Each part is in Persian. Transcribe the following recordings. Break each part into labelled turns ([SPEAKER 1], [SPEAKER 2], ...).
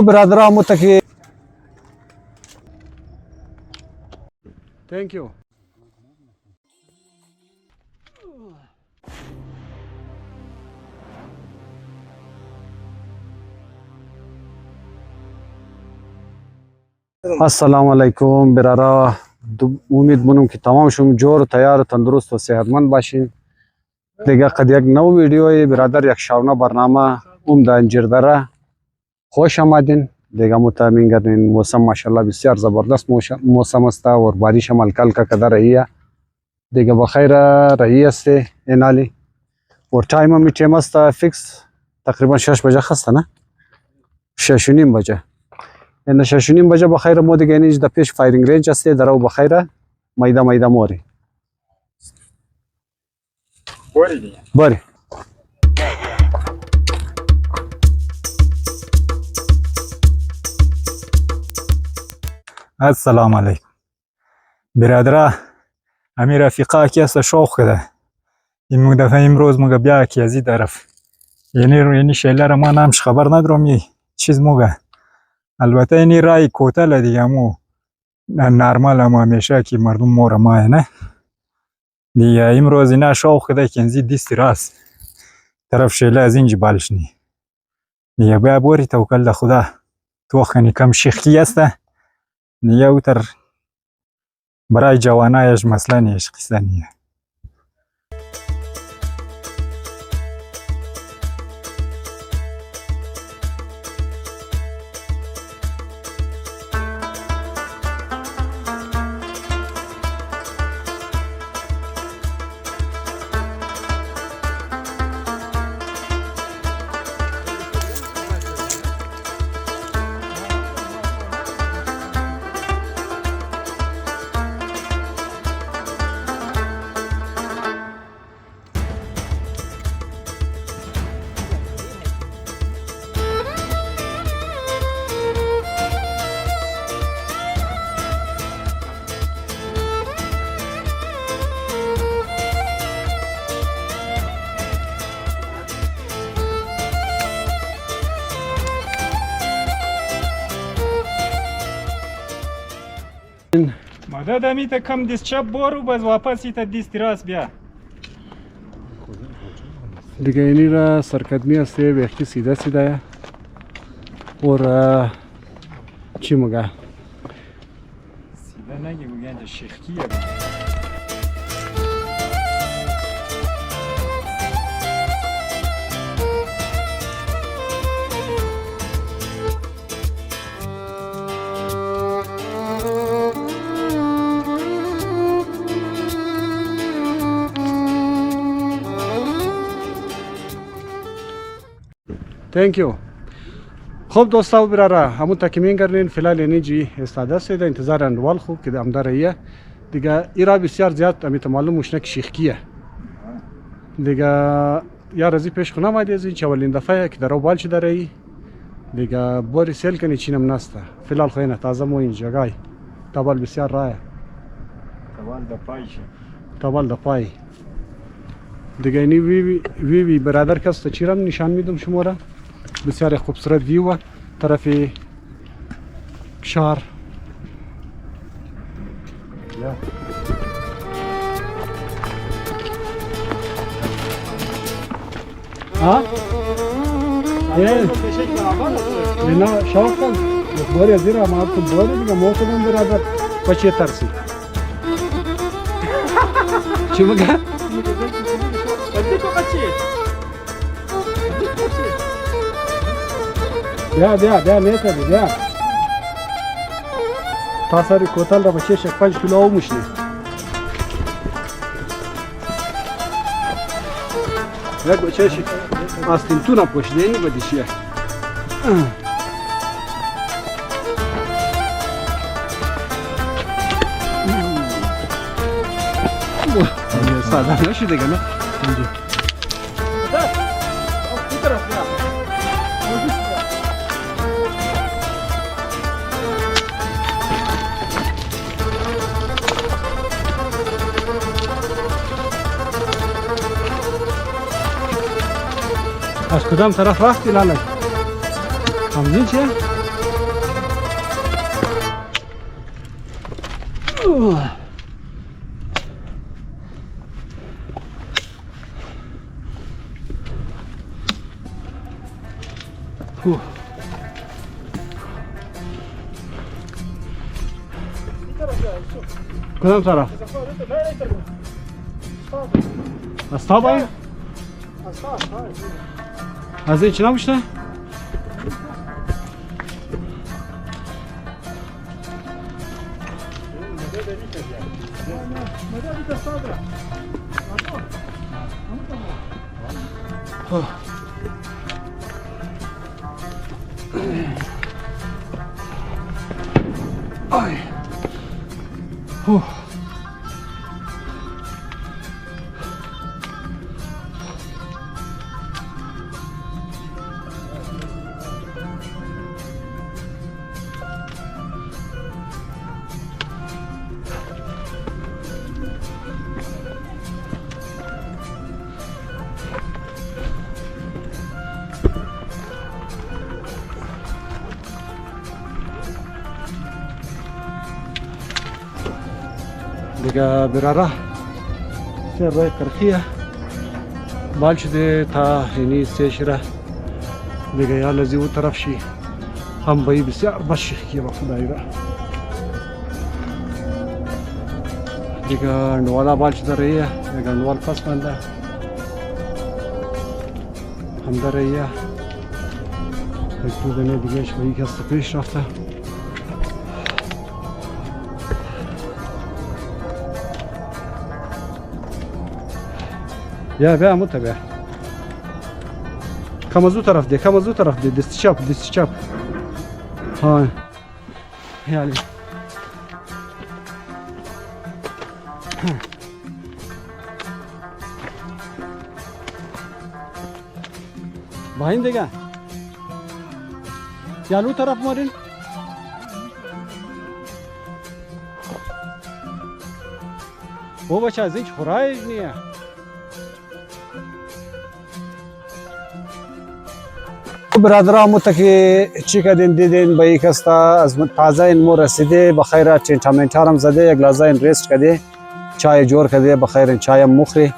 [SPEAKER 1] برادران متکی Thank you. السلام علیکم برادران. امید مونم که تمام شما جور و تیار و تندرست و صحتمند باشین. دیگه قد یک نو ویدیوی برادر یک شبانه برنامه اوم در انجیردره خوش آمدین. دیگه مطمئن گردین موسم ماشاءالله بسیار زبردست موسم است و بارش هم الکل که کده رهی است. دیگه بخیر رهی است اینالی و تایم هم تایم است فیکس تقریبا 6 بجه خسته نه 6 و نیم بجه. این 6 و نیم بجه بخیر ما دیگه اینج در پیش فایرینگ رنج است در او بخیر میده موری باری.
[SPEAKER 2] السلام علیکم برادران. امی رفیقا کی است شوق کده این موږ دفعه امروز موږ بیا کی ازی طرف یعنی شیلر ما نامش خبر ندارم یه چیز موږ البته اینی رای کوتل دیگه مو نرمال ما همیشه که مردم مور ما نه دیگه امروز اینا شوق کده که انزی دیستی راست طرف شیله از اینج بالش نی دیگه بیا بوری توکل ده خدا تو خنی کم شیخی است دیگه او تر برای جوانایش مثلا نیش قصه نیه. مدد امیت کم دیست چپ برو باز واپس ایتا دیست راست بیا
[SPEAKER 1] دیگه اینی را سرکدمی است وقتی سیده اور چی مگه
[SPEAKER 2] سیده نگی گوگنج شیخکیه
[SPEAKER 1] Thank you. خب دوستا و برارا همون تکمیل کردین فعلا یعنی جی استاده سیده انتظار اندوال خوب که دم داره دیگه ایرا بسیار زیاد امیت معلوم مشنک شیخکیه دیگه یا رزی پیش خونه مایده از این چولین دفعه که در او بالچ داره دیگه باری سیل کنی چینم نسته فعلا خوینه تازه مو این جگای تابال بسیار راه تابال دا پای دیگه اینی وی برادر کس چیرم نشان میدم شما را بسیار خوبصورت ویو طرف کشار ها نه شوق کن باری زیرا ما تو باری دیگه مو کدوم برادر پچه ترسی چی بگه بیا میته بیا تاساری کوتل را بچه 5 کیلو او مشنی یک بچه آستین تو نپوشیده اینی بدیشیه ساده نشده گنه از کدام طرف رفتی لاله؟ همین چیه؟ کدام طرف؟ از تا باید؟ از این چی نبوشته؟ دیگه براره سر کرخیه بال شده تا یعنی سیشره دیگه یا لذی او طرف شی هم بایی بسیار بشی که با خدایی را دیگه نوالا بال شده رایه دیگه نوال پس بنده هم در رایه یک دو دنه دیگه شویی که است پیش رفته یا بیا متبع کم از او طرف ده کم از او طرف ده دستی چپ ها یعنی باین دیگه یالو طرف مارین او بچه از این خورای نیه برادران متکی چی کردین دیدین به یک استا از تازه این مو رسیده بخیر چنچامنچارم زده یک لحظه این ریست کرده چای جور کرده بخیر چای مخری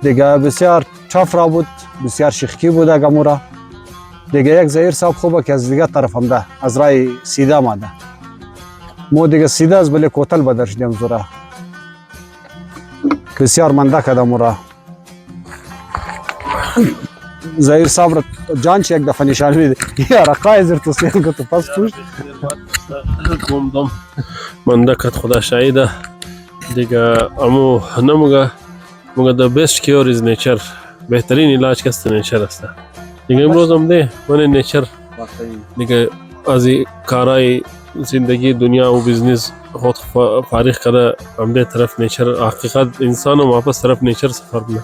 [SPEAKER 1] دیگه بسیار چاف را بود بسیار شیخکی بوده گمورا دیگه یک زهیر صاحب خوبه که از دیگه طرف هم ده از رای سیده آمده مو دیگه سیده از بله کوتل بدر شدیم زورا بسیار منده کده مورا زهیر صاحب را جان چه یک دفعه نشان میده یا رقای زیر توصیل که تو پس پوشت
[SPEAKER 3] کوم منده کد خدا شاهده دیگه امو نموگه موگه the best cure is nature بهترین علاج کست نیچر است دیگه امروز هم ده من نیچر دیگه از کارای زندگی دنیا و بیزنس خود فارغ کرده هم ده طرف نیچر حقیقت انسان و واپس طرف نیچر سفر کنه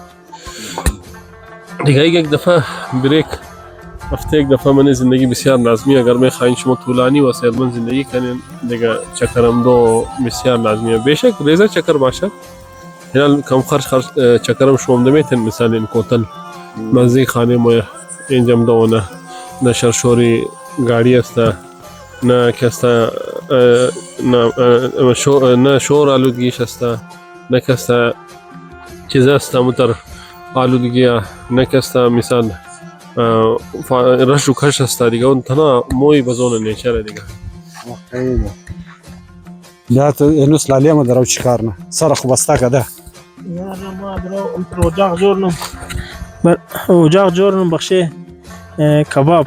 [SPEAKER 3] دیگه یک دفعه بریک هفته یک دفعه من زندگی بسیار لازمی اگر میں خواهیم شما طولانی و صحتمند زندگی کنین دیگه چکرم دو بسیار لازمیه بیشک ریزه چکر باشه هنال کم خرج چکرم شما نمیتن مثال این کوتل مزی خانه ما انجام دو نه شرشوری گاڑی است نه کستا نه شور آلودگیش است نه کستا چیز است متر آلودگی نه کستا مثال رش و کش است دیگه اون تنها موی بزون نیچر دیگه
[SPEAKER 1] بیا تو اینو سلالی هم درو چیکار نه سر خو بسته کده
[SPEAKER 4] یار ما درو اجاق جورنم اجاق جورنم بخشه کباب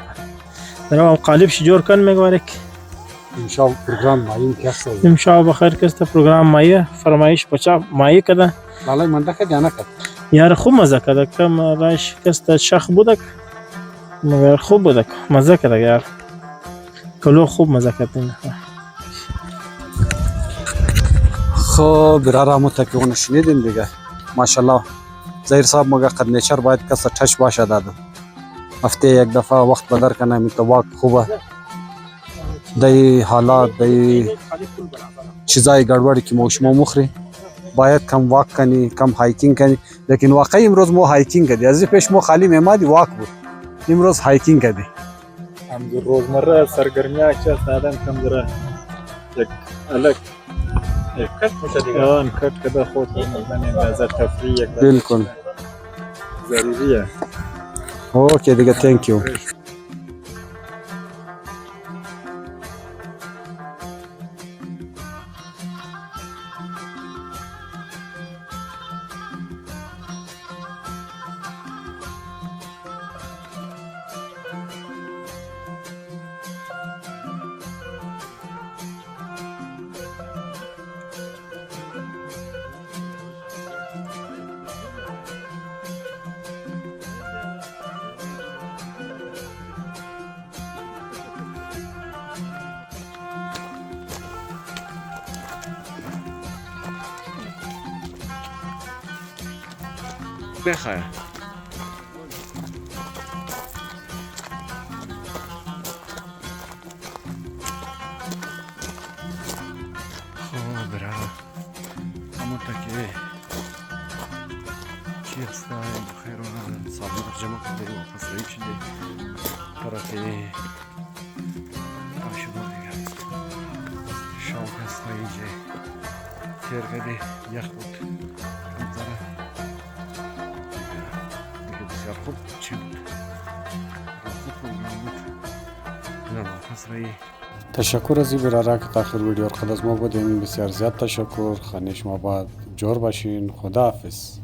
[SPEAKER 4] درو قالب شي جور کن میگوارک
[SPEAKER 1] انشاء پروگرام مایم کیسه
[SPEAKER 4] امشا بخیر کسته پروگرام مایه فرمایش بچا مایه کده
[SPEAKER 1] لاله منده که جانا کد
[SPEAKER 4] یار خوب مزه کده کم راش کسته شخ بودک مگر خوب بودک مزه کده یار کلو خوب مزه کده
[SPEAKER 1] خب براره متکی اون شنیدین دیگه ماشاءالله زهیر صاحب مگه قد نیچر باید کسا ٹچ باشه داده هفته یک دفعه وقت بدر کنه میتواک خوبه دی حالات دی چیزای گڑبڑی که شما مخری باید کم واک کنی کم هایکینگ کنی لیکن واقعی امروز مو هایکینگ کردی از پیش مو خالی میمادی واک بود امروز هایکینگ کردی
[SPEAKER 2] هم روزمره سرگرمی که آدم کم داره یک الگ
[SPEAKER 4] کت میشه دیگه.
[SPEAKER 2] آن کٹ کده خود من نظر تفریح یک
[SPEAKER 1] بالکل
[SPEAKER 2] ضروریه.
[SPEAKER 1] اوکی دیگه تhank you. بخیر. خب برای همونطور که چی هسته بخیر و سالمون جمع کرده و پس رایب شده طرف آشوبا دیگه شوق هسته اینجا ترگده یخ بود منظره دیگه بسیار خوب چی بود خوب بود نه پس رایی تشکر از این برادر که تا آخر ویدیو خود از ما بودین. بسیار زیاد تشکر. خانه شما باید جور باشین. خداحافظ.